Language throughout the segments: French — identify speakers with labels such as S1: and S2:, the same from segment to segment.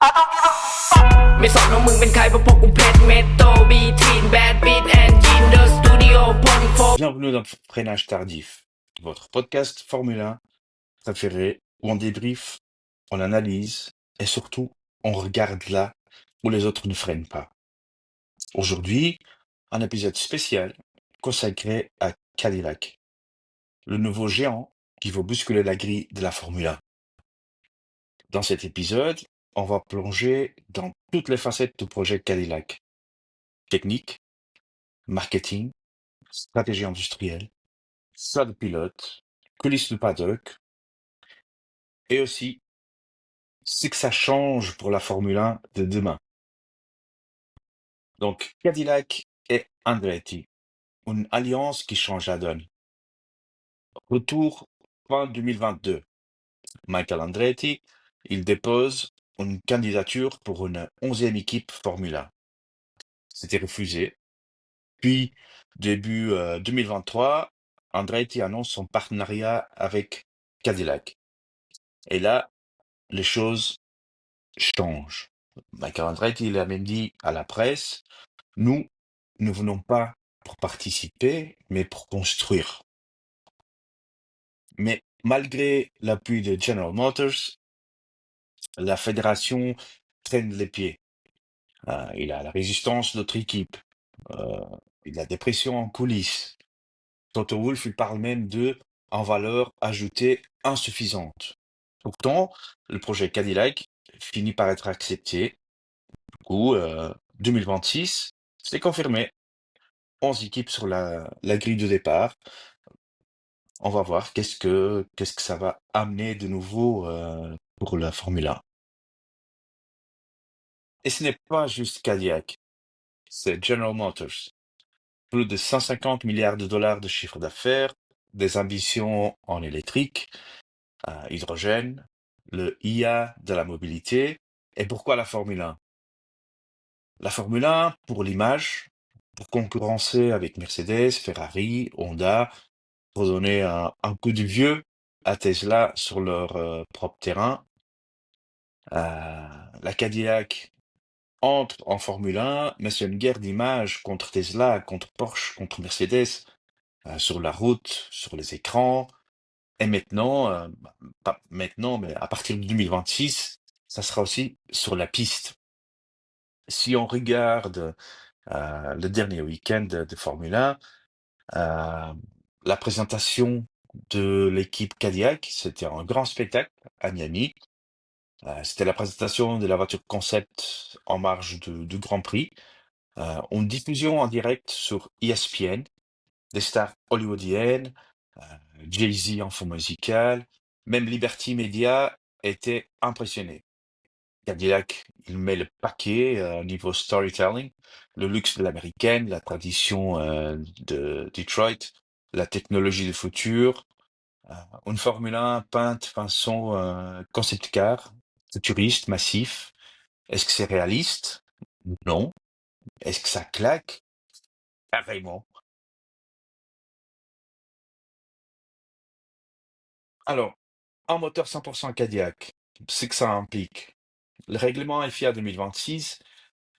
S1: I don't give a fuck ไม่สนว่ามึงเป็นใครเพราะพวกกูเพชรเมโตบีทีนแบดบีทแอนด์ยินเดอะสตูดิโอพ่นโฟ
S2: Bienvenue dans Freinage Tardif, votre podcast Formule 1 préféré où on débriefe, on analyse et surtout on regarde là où les autres ne freinent pas. Aujourd'hui, un épisode spécial consacré à Cadillac, le nouveau géant qui va bousculer la grille de la Formule 1. Dans cet épisode, on va plonger dans toutes les facettes du projet Cadillac. Technique, marketing, stratégie industrielle, choix de pilote, coulisses du paddock, et aussi ce que ça change pour la Formule 1 de demain. Donc, Cadillac et Andretti, une alliance qui change la donne. Retour fin 2022. Michael Andretti, il dépose une candidature pour une 11e équipe Formule 1. C'était refusé. Puis, début 2023, Andretti annonce son partenariat avec Cadillac. Et là, les choses changent. Michael Andretti, il a même dit à la presse, nous ne venons pas pour participer, mais pour construire. Mais malgré l'appui de General Motors, la fédération traîne les pieds. Il a la résistance d'autres équipes. Il a des pressions en coulisses. Toto Wolff, il parle même de en valeur ajoutée insuffisante. Pourtant, le projet Cadillac finit par être accepté. Du coup, 2026, c'est confirmé. 11 équipes sur la grille de départ. On va voir qu'est-ce que ça va amener de nouveau pour la Formule 1. Et ce n'est pas juste Cadillac, c'est General Motors. Plus de 150 milliards de dollars de chiffre d'affaires, des ambitions en électrique, hydrogène, le IA de la mobilité. Et pourquoi la Formule 1? La Formule 1 pour l'image, pour concurrencer avec Mercedes, Ferrari, Honda, pour donner un coup de vieux à Tesla sur leur propre terrain. La Cadillac entre en Formule 1, mais c'est une guerre d'image contre Tesla, contre Porsche, contre Mercedes, sur la route, sur les écrans. Et maintenant, pas maintenant, mais à partir de 2026, ça sera aussi sur la piste. Si on regarde le dernier week-end de Formule 1, la présentation de l'équipe Cadillac, c'était un grand spectacle à Miami. C'était la présentation de la voiture concept en marge du Grand Prix. En diffusion en direct sur ESPN, des stars hollywoodiennes, euh, Jay-Z en fond musical, même Liberty Media était impressionné. Cadillac, il met le paquet niveau storytelling, le luxe de l'américaine, la tradition de Detroit, la technologie du futur, euh, une Formule 1 peinte façon concept car, futuriste, massif. Est-ce que c'est réaliste? Non. Est-ce que ça claque? Carrément. Alors, un moteur 100% Cadillac, c'est que ça implique. Le règlement FIA 2026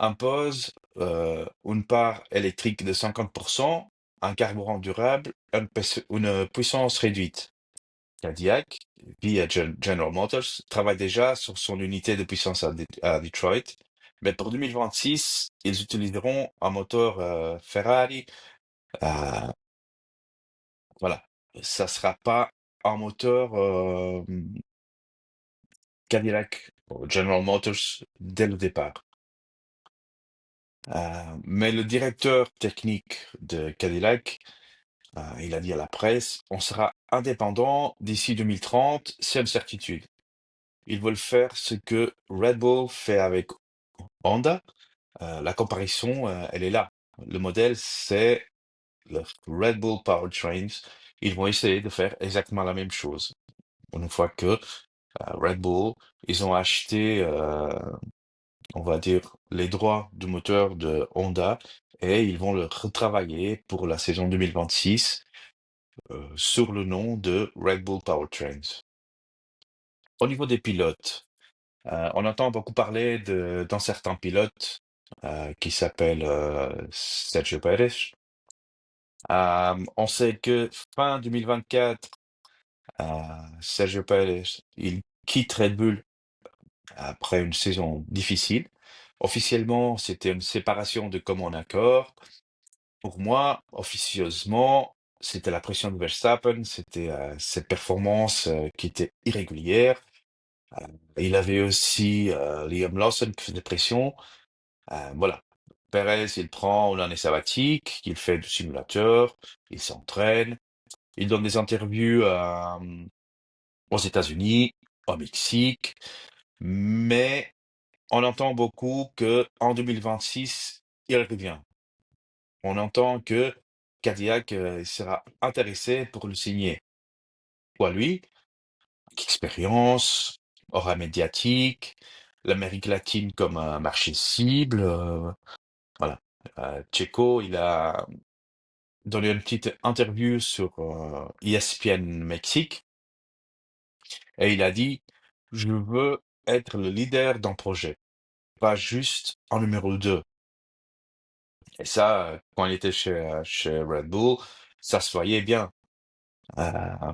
S2: impose une part électrique de 50%, un carburant durable, une puissance réduite. Cadillac, via General Motors, travaille déjà sur son unité de puissance à Detroit. Mais pour 2026, ils utiliseront un moteur Ferrari. euh, voilà, ça sera pas un moteur Cadillac, General Motors dès le départ. Mais le directeur technique de Cadillac, il a dit à la presse, on sera indépendant d'ici 2030, c'est une certitude. Ils veulent faire ce que Red Bull fait avec Honda. La comparaison, elle est là. Le modèle, c'est le Red Bull Powertrains. Ils vont essayer de faire exactement la même chose. Une fois que Red Bull, ils ont acheté, on va dire, les droits du moteur de Honda et ils vont le retravailler pour la saison 2026 sur le nom de Red Bull Powertrains. Au niveau des pilotes, On entend beaucoup parler d'un certain pilote qui s'appelle Sergio Perez. On sait que fin 2024, euh, Sergio Perez, il quitte Red Bull après une saison difficile. Officiellement, c'était une séparation de commun accord. Pour moi, officieusement, c'était la pression de Verstappen, c'était cette performance qui était irrégulière. Euh, il avait aussi Liam Lawson qui faisait pression. Voilà. Perez, il prend une année sabbatique, il fait du simulateur, il s'entraîne, il donne des interviews aux États-Unis, au Mexique, mais on entend beaucoup que en 2026, il revient. On entend que Cadillac sera intéressé pour le signer. Pour lui, expérience, aura médiatique, l'Amérique latine comme un marché cible. Voilà. Checo, il a donné une petite interview sur ESPN Mexique et il a dit, je veux être le leader d'un projet, pas juste en numéro 2. Et ça, quand il était chez Red Bull, ça se voyait bien. Euh,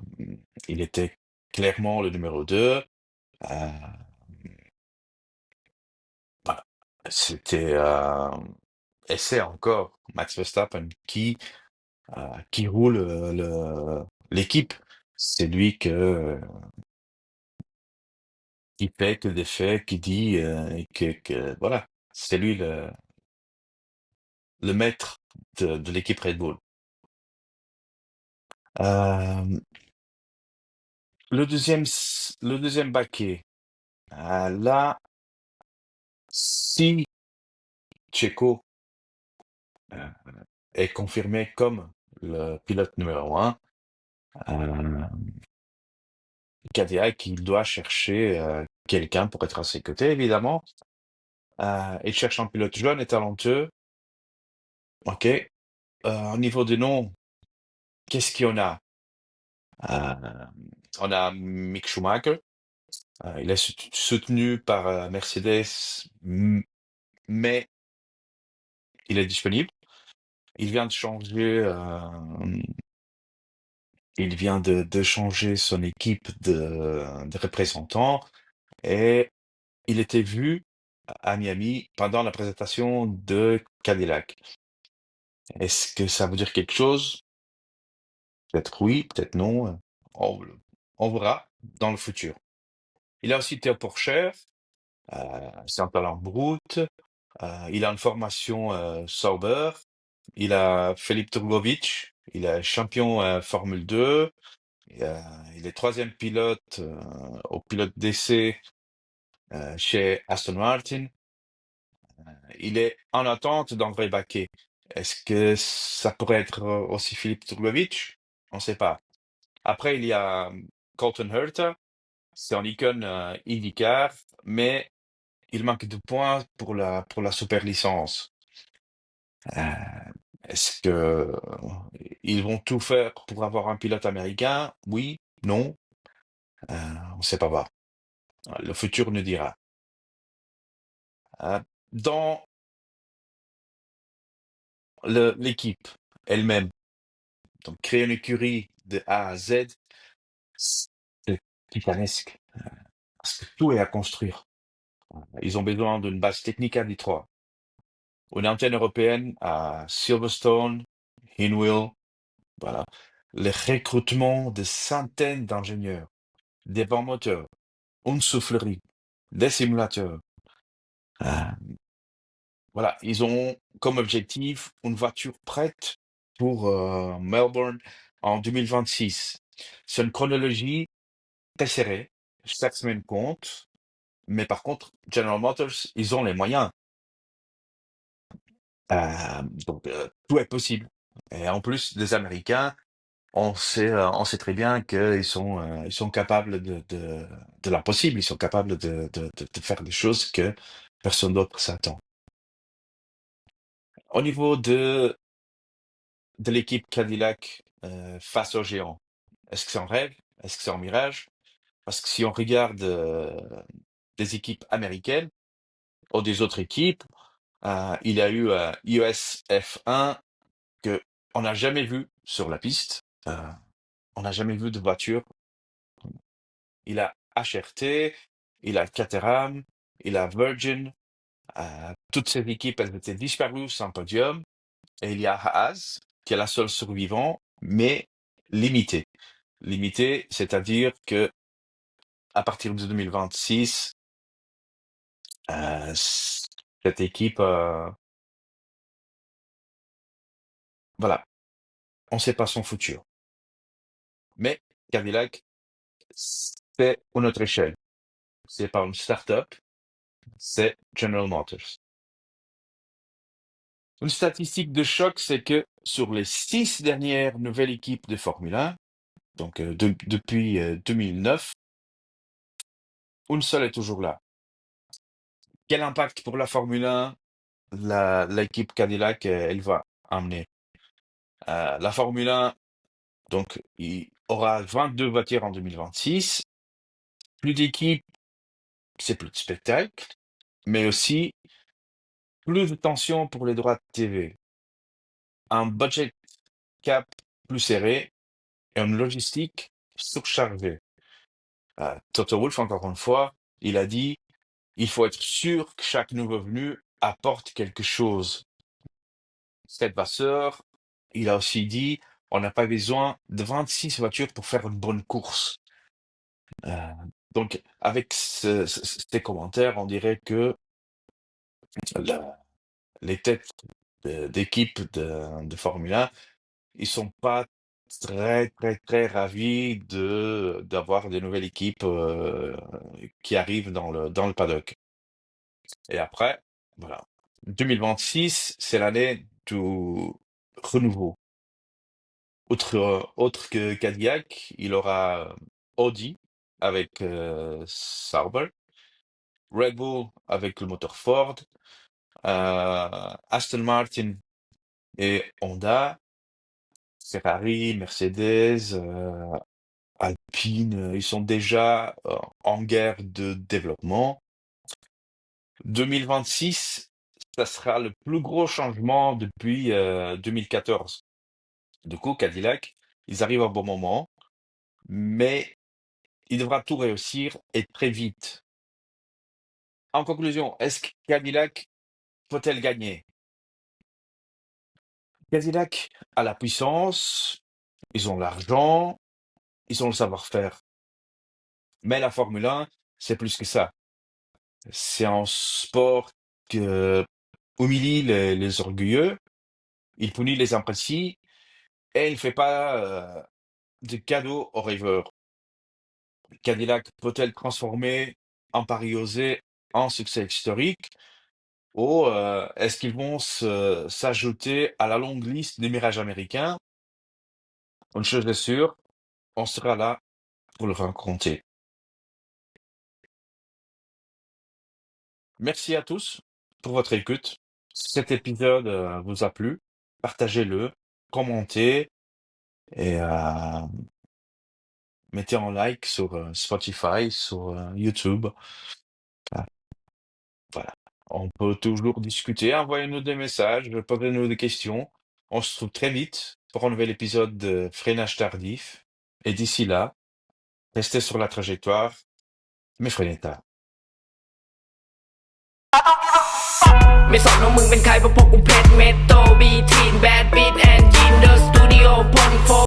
S2: il était clairement le numéro 2. Euh, voilà. C'était et c'est encore Max Verstappen qui roule l'équipe. C'est lui qui fait que des faits, qui dit voilà, c'est lui le maître de l'équipe Red Bull. Euh, le deuxième baquet, là, si Checo euh, est confirmé comme le pilote numéro un, euh, Cadillac, il doit chercher quelqu'un pour être à ses côtés, évidemment. Il cherche un pilote jeune et talentueux. OK. Au niveau des noms, qu'est-ce qu'il y en a? Euh, on a Mick Schumacher. Il est soutenu par Mercedes, mais il est disponible. Il vient de changer, il vient de changer son équipe de représentants et il était vu à Miami pendant la présentation de Cadillac. Est-ce que ça veut dire quelque chose? Peut-être oui, peut-être non. On, on verra dans le futur. Il a aussi Théo Porcher, c'est un talent brut. Il a une formation Sauber. Il a Felipe Drugovich. Il est champion Formule 2. Euh, il est troisième pilote au pilote d'essai chez Aston Martin. Il est en attente d'André Baquet. Est-ce que ça pourrait être aussi Philippe Drugovich? On ne sait pas. Après, il y a Colton Herta. C'est en icône IndyCar, mais il manque de points pour la super licence. Est-ce que ils vont tout faire pour avoir un pilote américain? Oui, non, on ne sait pas voir. Le futur nous dira. Euh, Dans l'équipe elle-même, donc créer une écurie de A à Z, c'est titanesque, parce que tout est à construire. Ils ont besoin d'une base technique à Détroit, une antenne européenne à Silverstone, Hinwil, voilà. Le recrutement de centaines d'ingénieurs, des bons moteurs, une soufflerie, des simulateurs. Euh, voilà, ils ont comme objectif une voiture prête pour Melbourne en 2026. C'est une chronologie très serrée, chaque semaine compte, mais par contre, General Motors, ils ont les moyens. Donc, tout est possible. Et en plus, les Américains, on sait très bien ils sont capables de l'impossible, ils sont capables de faire des choses que personne d'autre s'attend. Au niveau de l'équipe Cadillac face aux géants, est-ce que c'est un rêve? Est-ce que c'est un mirage? Parce que si on regarde des équipes américaines ou des autres équipes. Il y a eu US F1 que on n'a jamais vu sur la piste. On n'a jamais vu de voiture. Il a HRT, il a Caterham, il a Virgin. Toutes ces équipes, elles étaient disparues sans podium. Et il y a Haas, qui est la seule survivante, mais limitée. Limitée, c'est-à-dire que à partir de 2026, cette équipe, voilà, on ne sait pas son futur. Mais Cadillac, c'est une autre échelle. C'est pas une start-up, c'est General Motors. Une statistique de choc, c'est que sur les 6 dernières nouvelles équipes de Formule 1, donc depuis 2009, une seule est toujours là. Quel impact pour la Formule 1 l'équipe Cadillac elle va amener? La Formule 1, donc, il aura 22 voitures en 2026. Plus d'équipes, c'est plus de spectacle, mais aussi plus de tension pour les droits de TV. Un budget cap plus serré et une logistique surchargée. Toto Wolff, encore une fois, il a dit il faut être sûr que chaque nouveau venu apporte quelque chose. Cette Vasseur, il a aussi dit on n'a pas besoin de 26 voitures pour faire une bonne course. Donc, avec ces commentaires, on dirait que les têtes d'équipe de Formule 1, ils sont pas très, très, très ravis d'avoir des nouvelles équipes qui arrivent dans le paddock. Et après, voilà. 2026, c'est l'année du renouveau. Autre que Cadillac, il aura Audi avec Sauber, Red Bull avec le moteur Ford, Aston Martin et Honda, Ferrari, Mercedes, Alpine, ils sont déjà en guerre de développement. 2026, ça sera le plus gros changement depuis 2014. Du coup, Cadillac, ils arrivent au bon moment, mais il devra tout réussir et très vite. En conclusion, est-ce que Cadillac peut-elle gagner? Cadillac a la puissance, ils ont l'argent, ils ont le savoir-faire. Mais la Formule 1, c'est plus que ça. C'est un sport que humilie les orgueilleux, il punit les imprécis et il ne fait pas de cadeaux aux rêveurs. Cadillac peut-elle transformer un pari osé en succès historique ou est-ce qu'ils vont s'ajouter à la longue liste des mirages américains? Une chose est sûre, on sera là pour le raconter. Merci à tous pour votre écoute. Si cet épisode vous a plu, partagez-le, commentez et mettez en like sur Spotify, sur YouTube. Ah, voilà. On peut toujours discuter, envoyez-nous des messages, posez-nous des questions. On se retrouve très vite pour un nouvel épisode de Freinage tardif. Et d'ici là, restez sur la trajectoire, mais freinez tard.
S1: ไม่สนว่ามึงเป็นใครเพราะพวกกูเพชรเม็ดโต